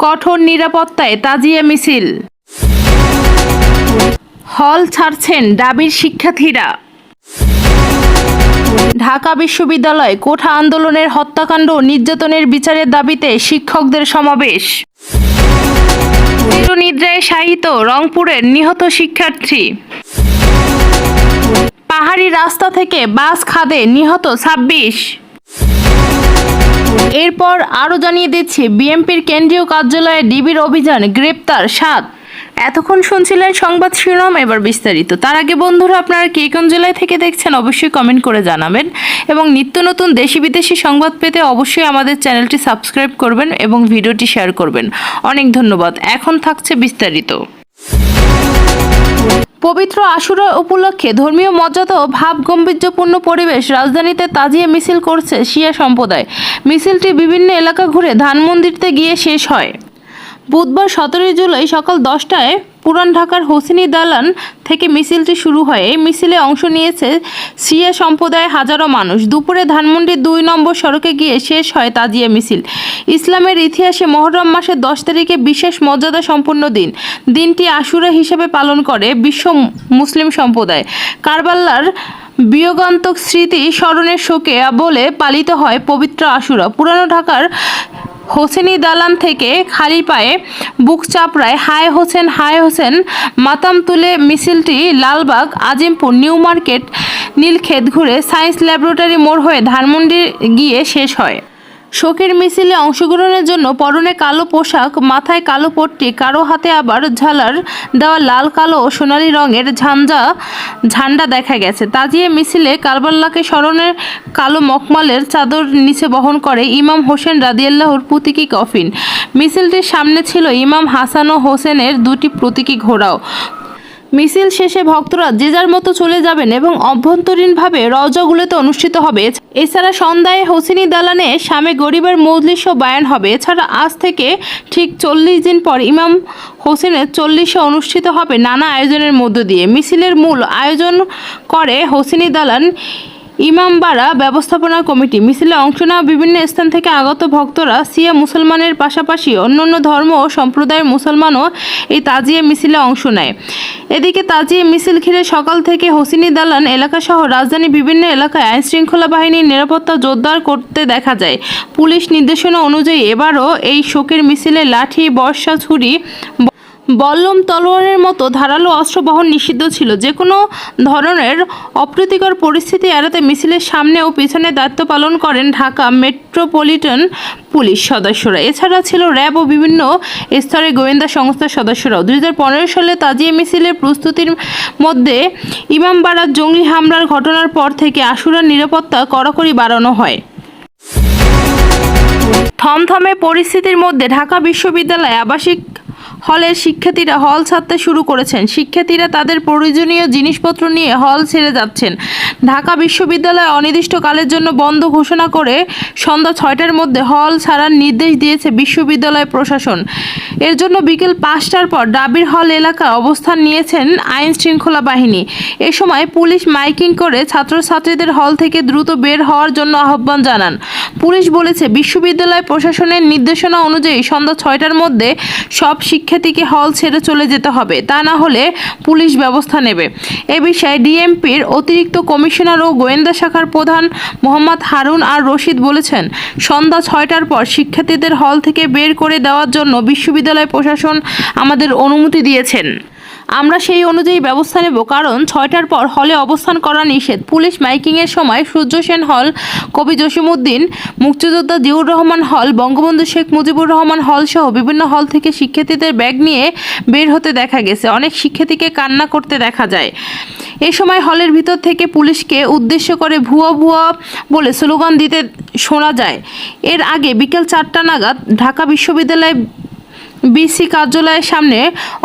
কঠোর নিরাপত্তায় তাজিয়া মিছিল। হল ছাড়ছেন ডাবির শিক্ষার্থীরা। ঢাকা বিশ্ববিদ্যালয় কোঠা আন্দোলনের হত্যাকাণ্ড ও নির্যাতনের বিচারের দাবিতে শিক্ষকদের সমাবেশ। চিরনিদ্রায় শায়িত রংপুরের নিহত শিক্ষার্থী। পাহাড়ি রাস্তা থেকে বাস খাদে নিহত 26। এরপর আরও জানিয়ে দিচ্ছি বিএনপির কেন্দ্রীয় কার্যালয়ে ডিবির অভিযান, গ্রেপ্তার 7। এতক্ষণ শুনছিলেন সংবাদ শিরোনাম, এবার বিস্তারিত। তার আগে বন্ধুরা, আপনারা কে কোন জেলায় থেকে দেখছেন অবশ্যই কমেন্ট করে জানাবেন এবং নিত্য নতুন দেশি বিদেশি সংবাদ পেতে অবশ্যই আমাদের চ্যানেলটি সাবস্ক্রাইব করবেন এবং ভিডিওটি শেয়ার করবেন। অনেক ধন্যবাদ। এখন থাকছে বিস্তারিত। পবিত্র আশুরা উপলক্ষে ধর্মীয় মর্যাদা ও ভাবগম্ভীর্যপূর্ণ পরিবেশ রাজধানীতে তাজিয়া মিছিল করছে শিয়া সম্প্রদায়। মিছিলটি বিভিন্ন এলাকা ঘুরে ধানমন্দিরতে গিয়ে শেষ হয়। বুধবার 17 জুলাই সকাল 10টায় পুরান ঢাকার হোসেনি দালান থেকে মিছিলটি শুরু হয়। এই মিছিলে অংশ নিয়েছে শিয়া সম্প্রদায়ের হাজারো মানুষ। দুপুরে ধানমন্ডির 2 নম্বর সড়কে গিয়ে শেষ হয় তাজিয়া মিছিল। ইসলামের ইতিহাসে মহরম মাসের 10 তারিখে বিশেষ মর্যাদা সম্পন্ন দিন। দিনটি আশুরা হিসেবে পালন করে বিশ্ব মুসলিম সম্প্রদায়। কারবালার বিয়োগান্তক স্মৃতি স্মরণের শোকে বলে পালিত হয় পবিত্র আশুরা। পুরানো ঢাকার হোসেনি দালান থেকে খালি পায়ে বুক চাপড়ায় হায় হোসেন হায় হোসেন মাতাম তুলে মিছিলটি লালবাগ, আজিমপুর, নিউ মার্কেট, নীলক্ষেত ঘুরে সায়েন্স ল্যাবরেটরি মোড় হয়ে ধানমন্ডি গিয়ে শেষ হয়। শোকের মিছিলে অংশগ্রহণের জন্য পরনে কালো পোশাক, মাথায় কালো পট্টি, কারো হাতে আবার ঝালার দেওয়া লাল, কালো ও সোনালী রঙের ঝান্ডা দেখা গেছে। তাজিয়া মিছিলে কারবালাকে স্মরণের কালো মখমলের চাদর নিচে বহন করে ইমাম হোসেন রাদিয়াল্লাহুর প্রতীকী কফিন। মিছিলটির সামনে ছিল ইমাম হাসান ও হোসেনের 2টি প্রতীকী ঘোড়াও। মিছিল শেষে ভক্তরা যে যার মতো চলে যাবেন এবং অভ্যন্তরীণভাবে রওজাগুলোতে অনুষ্ঠিত হবে। এছাড়া সন্ধ্যায় হোসেনি দালানে শামে গরিবের মজলিস ও বায়ান হবে। এছাড়া আজ থেকে ঠিক 40 দিন পর ইমাম হোসেনের 40 অনুষ্ঠিত হবে নানা আয়োজনের মধ্য দিয়ে। মিছিলের মূল আয়োজন করে হোসেনি দালান ইমামবাড়া ব্যবস্থাপনা কমিটি। মিছিলে অংশ নেওয়া বিভিন্ন স্থান থেকে আগত ভক্তরা শিয়া মুসলমানের পাশাপাশি অন্যান্য ধর্ম ও সম্প্রদায়ের মুসলমানও এই তাজিয়া মিছিলে অংশ নেয়। এদিকে তাজিয়া মিছিল ঘিরে সকাল থেকে হোসেনি দালান এলাকাসহ রাজধানীর বিভিন্ন এলাকায় আইনশৃঙ্খলা বাহিনীর নিরাপত্তা জোরদার করতে দেখা যায়। পুলিশ নির্দেশনা অনুযায়ী এবারও এই শোকের মিছিলে লাঠি, বর্ষা, ছুরি, বল্লম, তলোয়ারের মতো ধারালো অস্ত্র বহন নিষিদ্ধ ছিল। যে কোনো ধরনের অপ্রীতিকর পরিস্থিতি এড়াতে মিছিলের সামনে ও পিছনে দায়িত্ব পালন করেন ঢাকা মেট্রোপলিটন পুলিশ সদস্যরা। এছাড়া ছিল র্যাব ও বিভিন্ন স্তরের গোয়েন্দা সংস্থার সদস্যরাও। 2015 সালে তাজিয়া মিছিলের প্রস্তুতির মধ্যে ইমামবাড়ার জঙ্গি হামলার ঘটনার পর থেকে আশুরার নিরাপত্তা কড়াকড়ি বাড়ানো হয়। থমথমে পরিস্থিতির মধ্যে ঢাকা বিশ্ববিদ্যালয় আবাসিক হলের শিক্ষার্থীরা হল ছাড়তে শুরু করেছেন। শিক্ষার্থীরা তাদের প্রয়োজনীয় জিনিসপত্র নিয়ে হল ছেড়ে যাচ্ছেন। ঢাকা বিশ্ববিদ্যালয় অনির্দিষ্টকালের জন্য বন্ধ ঘোষণা করে সন্ধ্যা 6টার মধ্যে হল ছাড়ার নির্দেশ দিয়েছে বিশ্ববিদ্যালয় প্রশাসন। এর জন্য বিকেল 5টার পর ডাবির হল এলাকায় অবস্থান নিয়েছেন আইন শৃঙ্খলা বাহিনী। এ সময় পুলিশ মাইকিং করে ছাত্রছাত্রীদের হল থেকে দ্রুত বের হওয়ার জন্য আহ্বান জানান। পুলিশ বলেছে, বিশ্ববিদ্যালয় প্রশাসনের নির্দেশনা অনুযায়ী সন্ধ্যা 6টার মধ্যে সব শিক্ষার্থীকে হল ছেড়ে চলে যেতে হবে, তা না হলে পুলিশ ব্যবস্থা নেবে। এ বিষয়ে ডিএমপির অতিরিক্ত কমিশনার ও গোয়েন্দা শাখার প্রধান মোহাম্মদ হারুন আর রশিদ বলেছেন, সন্ধ্যা 6টার পর শিক্ষার্থীদের হল থেকে বের করে দেওয়ার জন্য বিশ্ববিদ্যালয় প্রশাসন আমাদের অনুমতি দিয়েছেন। আমরা সেই অনুযায়ী ব্যবস্থা নেব, কারণ 6টার পর হলে অবস্থান করা নিষেধ। পুলিশ মাইকিংয়ের সময় সূর্য সেন হল, কবি জসিমউদ্দিন, মুক্তিযোদ্ধা জিয়াউর রহমান হল, বঙ্গবন্ধু শেখ মুজিবুর রহমান হল সহ বিভিন্ন হল থেকে শিক্ষার্থীদের ব্যাগ নিয়ে বের হতে দেখা গেছে। অনেক শিক্ষার্থীকে কান্না করতে দেখা যায়। এ সময় হলের ভিতর থেকে পুলিশকে উদ্দেশ্য করে ভুয়া ভুয়া বলে স্লোগান দিতে শোনা যায়। এর আগে বিকেল 4টা নাগাদ ঢাকা বিশ্ববিদ্যালয় বিসি কার্যালয়ের সামনে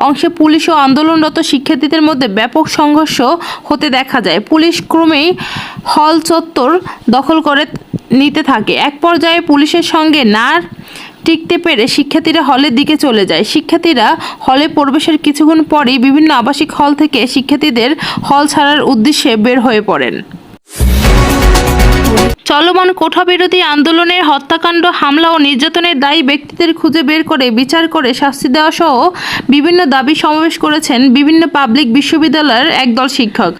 অংশে পুলিশ ও আন্দোলনরত শিক্ষার্থীদের মধ্যে ব্যাপক সংঘর্ষ হতে দেখা যায়। পুলিশ ক্রমেই হল চত্বর দখল করে নিতে থাকে। এক পর্যায়ে পুলিশের সঙ্গে না টিকতে পেরে শিক্ষার্থীরা হলের দিকে চলে যায়। শিক্ষার্থীরা হলে প্রবেশের কিছুক্ষণ পরেই বিভিন্ন আবাসিক হল থেকে শিক্ষার্থীদের হল ছাড়ার উদ্দেশ্যে বের হয়ে পড়েন। চলমান কোঠা বিরোধী আন্দোলনের হত্যাকাণ্ড, হামলা ও নির্যাতনের দায়ী ব্যক্তিদের খুঁজে বের করে বিচার করে শাস্তি দেওয়া সহ বিভিন্ন দাবি সমাবেশ করেছেন বিভিন্ন পাবলিক বিশ্ববিদ্যালয়ের একদল শিক্ষক।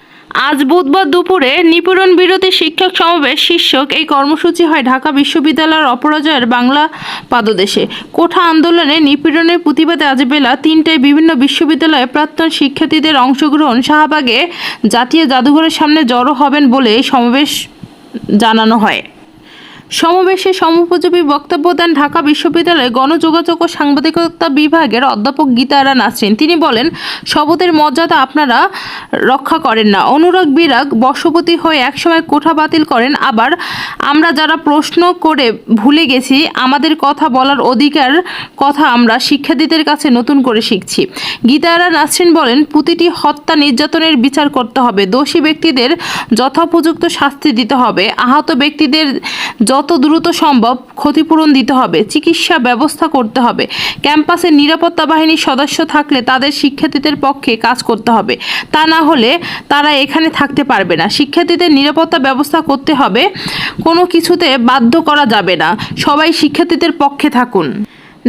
আজ বুধবার দুপুরে নিপীড়ন বিরোধী শিক্ষক সমাবেশ শীর্ষক এই কর্মসূচি হয় ঢাকা বিশ্ববিদ্যালয়ের অপরাজয়ের বাংলা পাদদেশে। কোঠা আন্দোলনে নিপীড়নের প্রতিবাদে আজ বেলা 3টায় বিভিন্ন বিশ্ববিদ্যালয়ের প্রাক্তন শিক্ষার্থীদের অংশগ্রহণ শাহবাগে জাতীয় জাদুঘরের সামনে জড়ো হবেন বলে এই সমাবেশ জানানো হয়। সমাবেশে সমুপযোগী বক্তব্য দেন ঢাকা বিশ্ববিদ্যালয়ের গণযোগাযোগ ও সাংবাদিকতা বিভাগের অধ্যাপক গীতারা নাসরিন। তিনি বলেন, শপথের মর্যাদা আপনারা রক্ষা করেন না। অনুরাগ বিরাগ বশবর্তী হয়ে একসময় কোঠা বাতিল করেন, আবার আমরা যারা প্রশ্ন করে ভুলে গেছি আমাদের কথা বলার অধিকার কথা আমরা শিক্ষার্থীদের কাছে নতুন করে শিখছি। গীতারা নাসরিন বলেন, প্রতিটি হত্যা নির্যাতনের বিচার করতে হবে, দোষী ব্যক্তিদের যথোপযুক্ত শাস্তি দিতে হবে, আহত ব্যক্তিদের যত দ্রুত সম্ভব ক্ষতিপূরণ দিতে হবে, চিকিৎসা ব্যবস্থা করতে হবে। ক্যাম্পাসে নিরাপত্তা বাহিনীর সদস্য থাকলে তাদের শিক্ষার্থীদের পক্ষে কাজ করতে হবে, তা না হলে তারা এখানে থাকতে পারবে না। শিক্ষার্থীদের নিরাপত্তা ব্যবস্থা করতে হবে, কোনো কিছুতে বাধ্য করা যাবে না। সবাই শিক্ষার্থীদের পক্ষে থাকুন।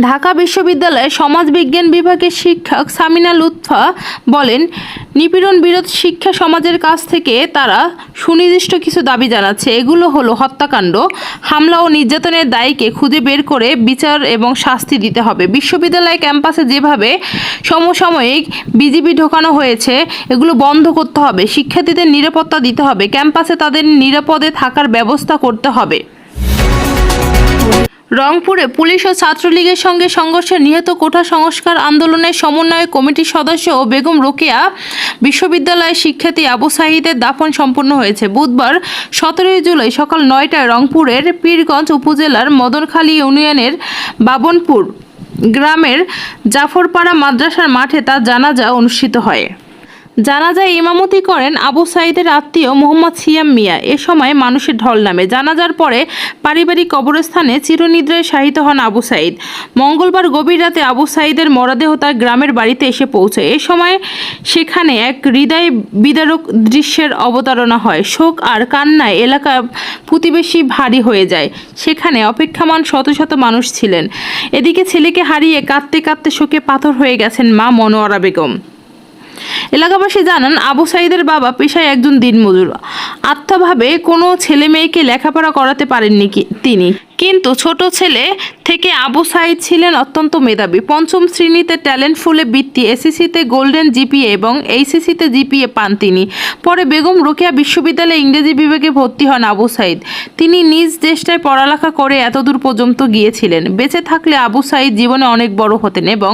ঢাকা বিশ্ববিদ্যালয়ের সমাজবিজ্ঞান বিভাগের শিক্ষক সামিনা লুৎফা বলেন, নিপীড়ন বিরোধ শিক্ষা সমাজের কাছ থেকে তারা সুনির্দিষ্ট কিছু দাবি জানাচ্ছে। এগুলো হলো হত্যাকাণ্ড, হামলা ও নির্যাতনের দায়ীকে খুঁজে বের করে বিচার এবং শাস্তি দিতে হবে। বিশ্ববিদ্যালয় ক্যাম্পাসে যেভাবে সমসাময়িক বিজিবি ঢোকানো হয়েছে এগুলো বন্ধ করতে হবে। শিক্ষার্থীদের নিরাপত্তা দিতে হবে, ক্যাম্পাসে তাদের নিরাপদে থাকার ব্যবস্থা করতে হবে। রংপুরে পুলিশ ও ছাত্রলীগের সঙ্গে সংঘর্ষে নিহত কোঠা সংস্কার আন্দোলনের সমন্বয় কমিটির সদস্য ও বেগম রোকেয়া বিশ্ববিদ্যালয়ের শিক্ষার্থী আবু সাঈদের দাফন সম্পন্ন হয়েছে। বুধবার 17 জুলাই সকাল 9টায় রংপুরের পীরগঞ্জ উপজেলার মদনখালী ইউনিয়নের বাবনপুর গ্রামের জাফরপাড়া মাদ্রাসার মাঠে তার জানাজা অনুষ্ঠিত হয়। জানাজায় ইমামতি করেন আবু সাঈদের আত্মীয় মোহাম্মদ সিয়াম মিয়া। এ সময় মানুষের ঢল নামে। জানাজার পরে পারিবারিক কবরস্থানে চিরনিদ্রায় শায়িত হন আবু সাঈদ। মঙ্গলবার গভীর রাতে আবু সাঈদের মরদেহ তার গ্রামের বাড়িতে এসে পৌঁছে। এ সময় সেখানে এক হৃদয় বিদারক দৃশ্যের অবতারণা হয়। শোক আর কান্নায় এলাকা প্রতিবেশী ভারী হয়ে যায়। সেখানে অপেক্ষামান শত শত মানুষ ছিলেন। এদিকে ছেলেকে হারিয়ে কাঁদতে কাঁদতে শোকে পাথর হয়ে গেছেন মা মনোয়ারা বেগম। এলাকাবাসী জানান, আবু সাঈদের বাবা পেশায় একজন দিনমজুর। আর্থিকভাবে কোনো ছেলে মেয়েকে লেখাপড়া করাতে পারেননি তিনি, কিন্তু ছোট ছেলে থেকে আবু সাঈদ ছিলেন অত্যন্ত মেধাবী। পঞ্চম শ্রেণীতে ট্যালেন্ট ফুলে বৃত্তি, এসএসসিতে গোল্ডেন জিপিএ এবং এইচএসসিতে জিপিএ পান তিনি। পরে বেগম রোকেয়া বিশ্ববিদ্যালয়ে ইংরেজি বিভাগে ভর্তি হন আবু সাঈদ। তিনি নিজ চেষ্টায় পড়ালেখা করে এতদূর পর্যন্ত গিয়েছিলেন। বেঁচে থাকলে আবু সাঈদ জীবনে অনেক বড় হতেন এবং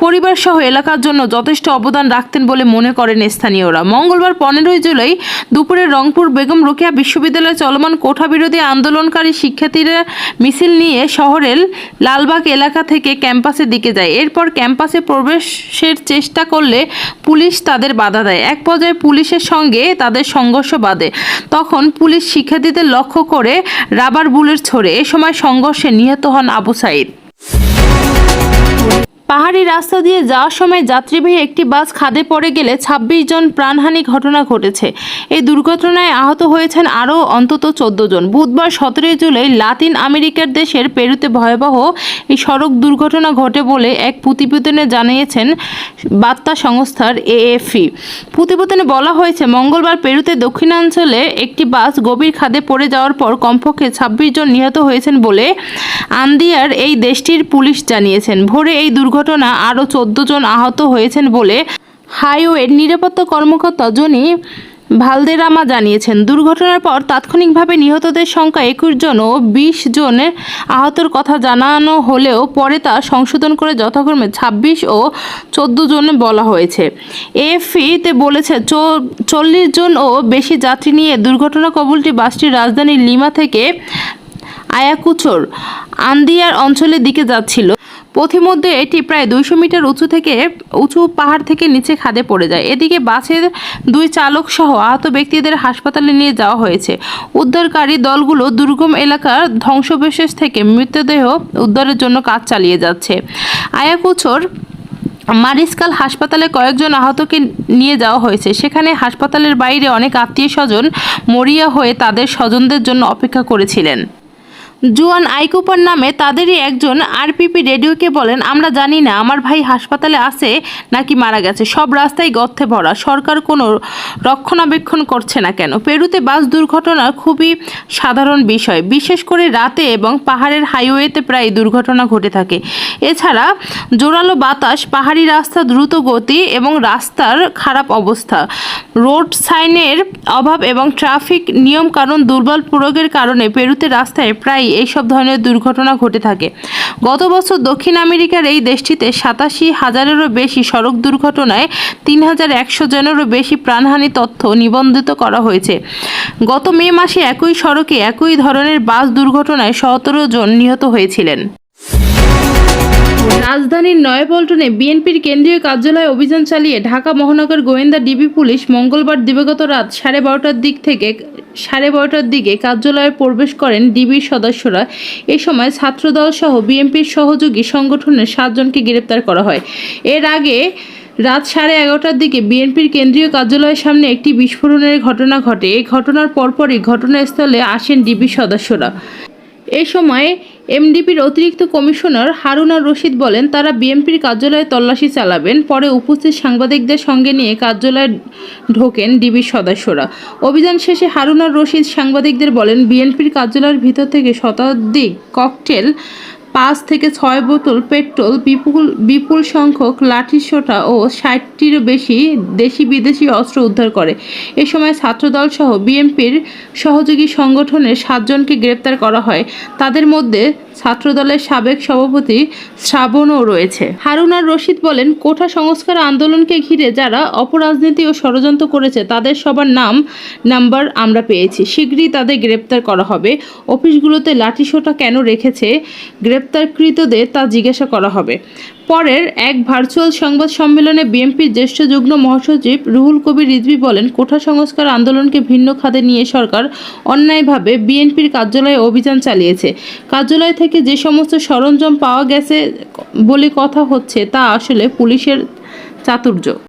পরিবার সহ এলাকার জন্য যথেষ্ট অবদান রাখতেন বলে মনে করেন স্থানীয়রা। মঙ্গলবার 15 জুলাই দুপুরে রংপুর বেগম রোকেয়া বিশ্ববিদ্যালয়ে চলমান কোঠা বিরোধী আন্দোলনকারী শিক্ষার্থীরা মিছিল নিয়ে শহরের লালবাগ এলাকা থেকে ক্যাম্পাসের দিকে যায়। এরপর ক্যাম্পাসে প্রবেশের চেষ্টা করলে পুলিশ তাদের বাধা দেয়। এক পর্যায়ে পুলিশের সঙ্গে তাদের সংঘর্ষ বাধে। তখন পুলিশ শিক্ষার্থীদের লক্ষ্য করে রাবার বুলেট ছোড়ে। এ সময় সংঘর্ষে নিহত হন আবু সাঈদ। পাহাড়ি রাস্তা দিয়ে যাওয়ার সময় যাত্রীবাহী একটি বাস খাদে পড়ে গেলে 26 জন প্রাণহানি ঘটনা ঘটেছে। এই দুর্ঘটনায় আহত হয়েছেন আরও অন্তত 14 জন। বুধবার 17 জুলাই লাতিন আমেরিকার দেশের পেরুতে ভয়াবহ এই সড়ক দুর্ঘটনা ঘটে বলে এক প্রতিবেদনে জানিয়েছেন বার্তা সংস্থার এএফপি। প্রতিবেদনে বলা হয়েছে, মঙ্গলবার পেরুতে দক্ষিণাঞ্চলে একটি বাস গভীর খাদে পড়ে যাওয়ার পর কমপক্ষে 26 জন নিহত হয়েছেন বলে আন্দিয়ার এই দেশটির পুলিশ জানিয়েছেন। ভোরে এই দুর্ঘটনা আরও 14 জন আহত হয়েছেন বলে হাইওয়ের নিরাপত্তা কর্মকর্তা জনি ভালদেরামা জানিয়েছেন। দুর্ঘটনার পর তাৎক্ষণিকভাবে নিহতদের সংখ্যা 21 জন ও 20 জনের আহতর কথা জানানো হলেও পরে তা সংশোধন করে যথাক্রমে 26 ও 14 জনে বলা হয়েছে। এএফপিতে বলেছে, 40 জন ও বেশি যাত্রী নিয়ে দুর্ঘটনা কবলিত বাসটি রাজধানী লিমা থেকে আয়াকুচোর আন্দিয়ার অঞ্চলের দিকে যাচ্ছিল। পথিমধ্যে এটি প্রায় 200 মিটার উঁচু পাহাড় থেকে নিচে খাদে পড়ে যায়। এদিকে বাসের 2 চালক সহ আহত ব্যক্তিদের হাসপাতালে নিয়ে যাওয়া হয়েছে। উদ্ধারকারী দলগুলো দুর্গম এলাকার ধ্বংসাবশেষ থেকে মৃতদেহ উদ্ধারের জন্য কাজ চালিয়ে যাচ্ছে। আয়াকুচোর মারিসকাল হাসপাতালে কয়েকজন আহতকে নিয়ে যাওয়া হয়েছে। সেখানে হাসপাতালের বাইরে অনেক আত্মীয় স্বজন মরিয়া হয়ে তাদের স্বজনদের জন্য অপেক্ষা করেছিলেন। জুয়ান আইকুপার নামে তাদেরই একজন আরপিপি রেডিওকে বলেন, আমরা জানি না আমার ভাই হাসপাতালে আছে নাকি মারা গেছে। সব রাস্তায় গর্তে ভরা, সরকার কোনো রক্ষণাবেক্ষণ করছে না কেন? পেরুতে বাস দুর্ঘটনা খুবই সাধারণ বিষয়, বিশেষ করে রাতে এবং পাহাড়ের হাইওয়েতে প্রায় দুর্ঘটনা ঘটে থাকে। এছাড়া জোরালো বাতাস, পাহাড়ি রাস্তা, দ্রুত গতি এবং রাস্তার খারাপ অবস্থা, রোড সাইনের অভাব এবং ট্রাফিক নিয়মকানুন দুর্বল প্রয়োগের কারণে পেরুতে রাস্তায় প্রায় এইসব ধরনের দুর্ঘটনা ঘটে থাকে। গত বছর দক্ষিণ আমেরিকার এই দেশটিতে 87,000-এরও বেশি সড়ক দুর্ঘটনায় 3,100 জনেরও বেশি প্রাণহানি তথ্য নিবন্ধিত করা হয়েছে। গত মে মাসে একই সড়কে একই ধরনের বাস দুর্ঘটনায় 17 জন নিহত হয়েছিলেন। রাজধানীর নয়াপল্টনে বিএনপির কেন্দ্রীয় কার্যালয়ে অভিযান চালিয়ে ঢাকা মহানগর গোয়েন্দা ডিবি পুলিশ মঙ্গলবার দিবাগত রাত 12:30টার দিকে কার্যালয়ে প্রবেশ করেন ডিবির সদস্যরা। এ সময় ছাত্রদল সহ বিএনপির সহযোগী সংগঠনের 7 জনকে গ্রেপ্তার করা হয়। এর আগে রাত 11:30টার দিকে বিএনপির কেন্দ্রীয় কার্যালয়ের সামনে একটি বিস্ফোরণের ঘটনা ঘটে। এই ঘটনার পরপরই ঘটনাস্থলে আসেন ডিবি সদস্যরা। এ সময় এমডিপির অতিরিক্ত কমিশনার হারুন আর রশিদ বলেন, তারা বিএনপির কার্যালয়ে তল্লাশি চালাবেন। পরে উপস্থিত সাংবাদিকদের সঙ্গে নিয়ে কার্যালয়ে ঢোকেন ডিবির সদস্যরা। অভিযান শেষে হারুন আর রশিদ সাংবাদিকদের বলেন, বিএনপির কার্যালয়ের ভিতর থেকে শতাধিক ককটেল, 5 থেকে 6 বোতল পেট্রোল, বিপুল সংখ্যক লাঠিসোঁটা ও 60টিরও বেশি দেশি বিদেশি অস্ত্র উদ্ধার করে। এ সময় ছাত্রদল সহ বিএনপির সহযোগী সংগঠনের 7 জনকে গ্রেপ্তার করা হয়। তাদের মধ্যে ছাত্রদলের সাবেক সভাপতি শ্রাবণও রয়েছে। হারুন আর রশিদ বলেন, কোটা সংস্কার আন্দোলনকে ঘিরে যারা অপরাজনীতি ও ষড়যন্ত্র করেছে তাদের সবার নাম্বার আমরা পেয়েছি। শীঘ্রই তাদের গ্রেপ্তার করা হবে। অফিসগুলোতে লাঠিসোঁটা কেন রেখেছে গ্রেপ্তারকৃতদের তা জিজ্ঞাসা করা হবে। পরের এক ভার্চুয়াল সংবাদ সম্মেলনে বিএনপির জ্যেষ্ঠ যুগ্ম মহাসচিব রুহুল কবির রিজভী বলেন, কোটা সংস্কার আন্দোলনকে ভিন্ন খাতে নিয়ে সরকার অন্যায়ভাবে বিএনপির কার্যালয়ে অভিযান চালিয়েছে। কার্যালয় থেকে যে সমস্ত সরঞ্জাম পাওয়া গেছে বলে কথা হচ্ছে তা আসলে পুলিশের চাতুর্য।